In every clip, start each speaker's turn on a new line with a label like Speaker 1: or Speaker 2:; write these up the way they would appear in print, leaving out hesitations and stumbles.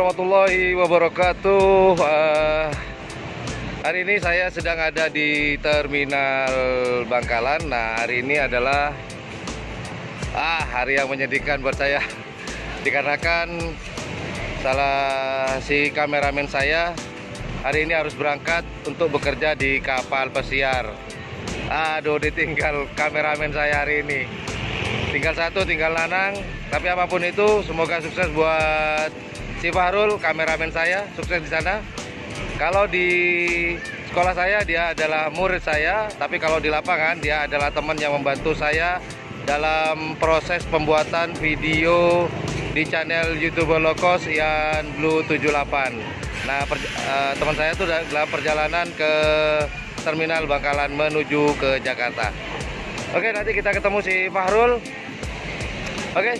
Speaker 1: warahmatullahi wabarakatuh. Hari ini saya sedang ada di Terminal Bangkalan. Nah, hari ini adalah hari yang menyedihkan buat saya, dikarenakan si kameramen saya hari ini harus berangkat untuk bekerja di kapal pesiar. Aduh, ditinggal kameramen saya hari ini. Tinggal satu, tinggal Nanang. Tapi apapun itu, semoga sukses buat si Fahrul, kameramen saya, sukses di sana. Kalau di sekolah saya, dia adalah murid saya. Tapi kalau di lapangan, dia adalah teman yang membantu saya dalam proses pembuatan video di channel YouTuber low cost Ian Blue 78. Nah, teman saya itu dalam perjalanan ke Terminal Bangkalan menuju ke Jakarta. Oke, nanti kita ketemu si Fahrul. Oke.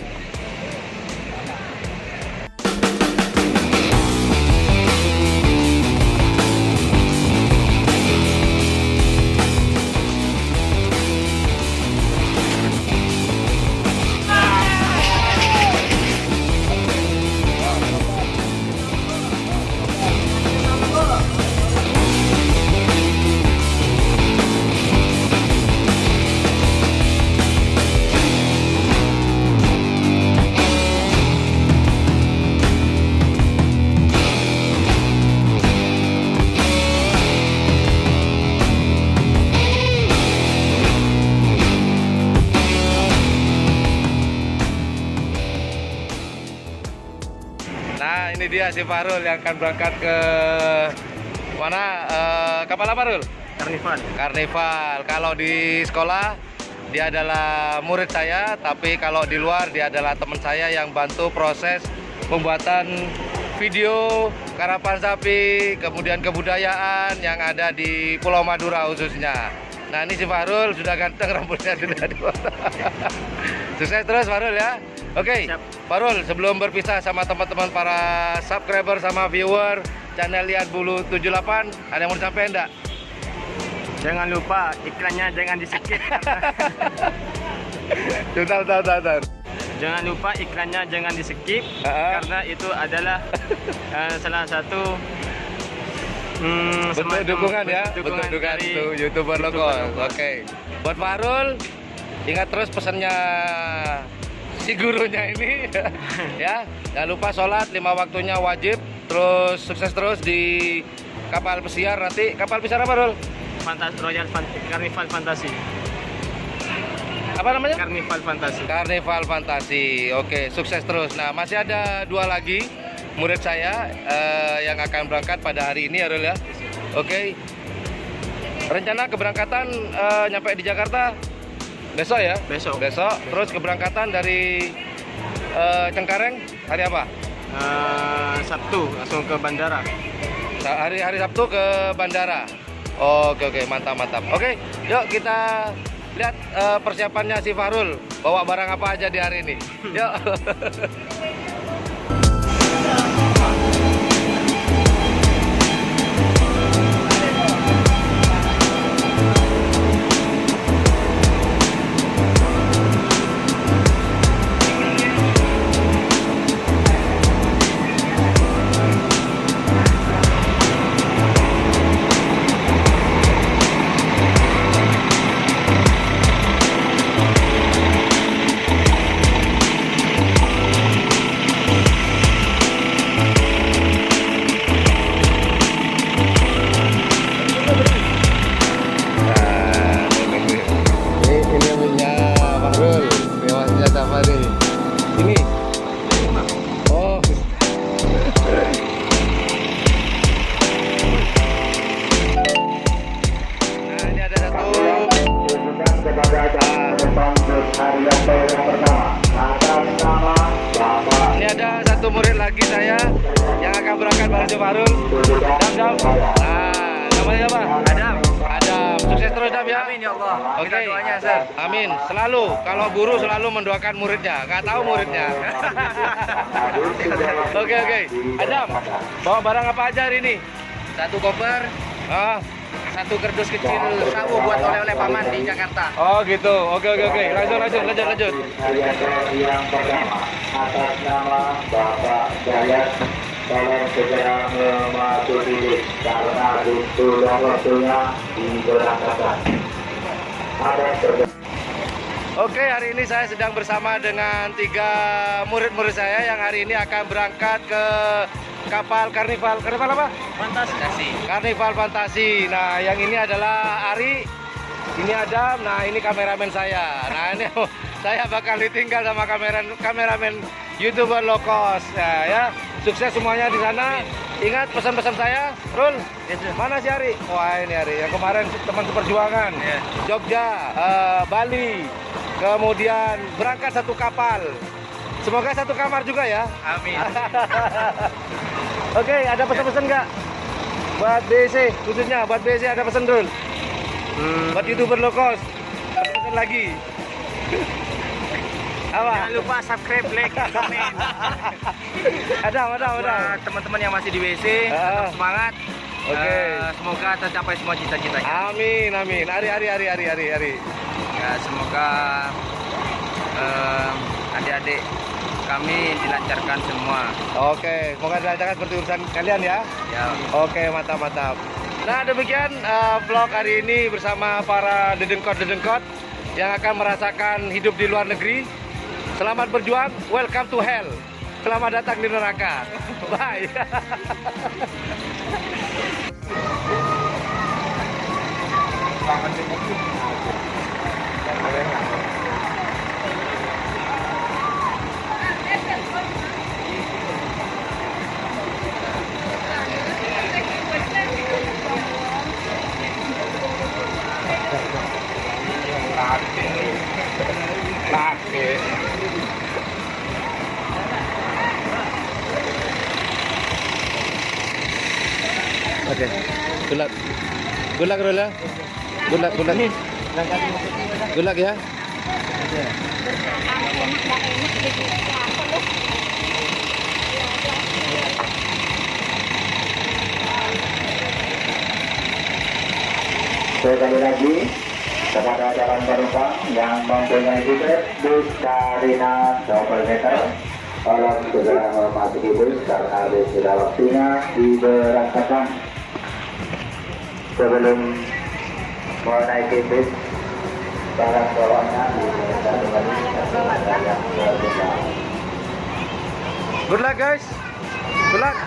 Speaker 1: Nah, ini dia si Fahrul yang akan berangkat ke mana? Kapal apa, Fahrul? Karnival. Kalau di sekolah dia adalah murid saya, tapi kalau di luar dia adalah teman saya yang bantu proses pembuatan video karapan sapi, kemudian kebudayaan yang ada di Pulau Madura khususnya. Nah, ini si Fahrul sudah ganteng, rambutnya sudah dipotong. Sukses terus Fahrul ya. Oke, Fahrul, sebelum berpisah sama teman-teman para subscriber sama viewer channel Ian Blue 78, ada yang mau disampaikan enggak?
Speaker 2: Jangan lupa iklannya jangan di-skip.
Speaker 1: Bentar.
Speaker 2: Jangan lupa iklannya jangan di-skip karena itu adalah salah satu
Speaker 1: bentuk dukungan ya, bentuk dukungan untuk YouTuber low cost. Oke. Buat Fahrul, ingat terus pesannya si gurunya ini ya. Jangan lupa sholat 5 waktunya wajib. Terus sukses terus di kapal pesiar nanti. Kapal pesiar apa, Fahrul?
Speaker 2: Karnival Fantasi.
Speaker 1: Apa namanya? Karnival Fantasi. Oke, sukses terus. Nah, masih ada 2 lagi murid saya yang akan berangkat pada hari ini ya, Rul ya. Oke. Rencana keberangkatan nyampe di Jakarta besok ya? Besok. Terus keberangkatan dari Cengkareng hari apa?
Speaker 2: Sabtu langsung ke bandara.
Speaker 1: Hari Sabtu ke bandara. Oke, mantap. Oke, yuk kita lihat persiapannya si Fahrul. Bawa barang apa aja di hari ini. Yuk. Ini ada satu murid lagi saya yang akan berangkat bareng Fahrul. Dam. Nah, namanya apa? Adam. Sukses terus Dam ya.
Speaker 2: Amin ya Allah.
Speaker 1: Oke.
Speaker 2: Kita doanya, Sir.
Speaker 1: Amin. Selalu kalau guru selalu mendoakan muridnya. Nggak tahu muridnya. Oke. Adam, bawa barang apa aja hari ini?
Speaker 2: 1 koper. satu kerdus kecil sawu buat oleh-oleh paman di Jakarta.
Speaker 1: Oh gitu, oke. Lanjut.
Speaker 3: Yang pertama, atas nama Bapak Jayat tolong segera memasuki bis karena sudah waktunya diberangkatkan. Ada
Speaker 1: Oke, hari ini saya sedang bersama dengan 3 murid-murid saya yang hari ini akan berangkat ke kapal Karnival. Karnival apa?
Speaker 2: Fantasi.
Speaker 1: Karnival Fantasi. Nah, yang ini adalah Ari, ini Adam, nah ini kameramen saya. Nah, ini saya bakal ditinggal sama kameramen YouTuber low cost. Nah, ya, sukses semuanya di sana. Ingat pesan-pesan saya, Rul. Mana si Ari? Wah, ini Ari. Yang kemarin teman seperjuangan. Jogja, Bali. Kemudian berangkat satu kapal. Semoga satu kamar juga ya.
Speaker 2: Amin.
Speaker 1: Oke, ada pesan-pesan nggak? Buat BC, khususnya buat BC ada pesan, Rul? Buat YouTuber low cost, ada pesan lagi. Apa?
Speaker 2: Jangan lupa subscribe, like, komen.
Speaker 1: Ada.
Speaker 2: Buat teman-teman yang masih di WC, tetap semangat.
Speaker 1: Oke.
Speaker 2: Semoga tercapai semua cita-citanya.
Speaker 1: Amin. Ari.
Speaker 2: Ya, semoga adik-adik kami dilancarkan semua.
Speaker 1: Oke, semoga dilancarkan seperti urusan kalian ya.
Speaker 2: Ya.
Speaker 1: Oke, mantap. Nah, demikian vlog hari ini bersama para dedengkot yang akan merasakan hidup di luar negeri. Selamat berjuang, welcome to hell. Selamat datang di neraka. Bye. Oke, good luck Rul ya. Good luck ya.
Speaker 3: sekali lagi kepada calon penumpang yang mempunyai tiket bus Karina double decker, tolong segera memasuki bus karena bus sudah waktunya diberangkatkan. Sebelum menaiki bus, barang bawahnya diminta kembali ke yang berbeda.
Speaker 1: Good luck guys. Good luck.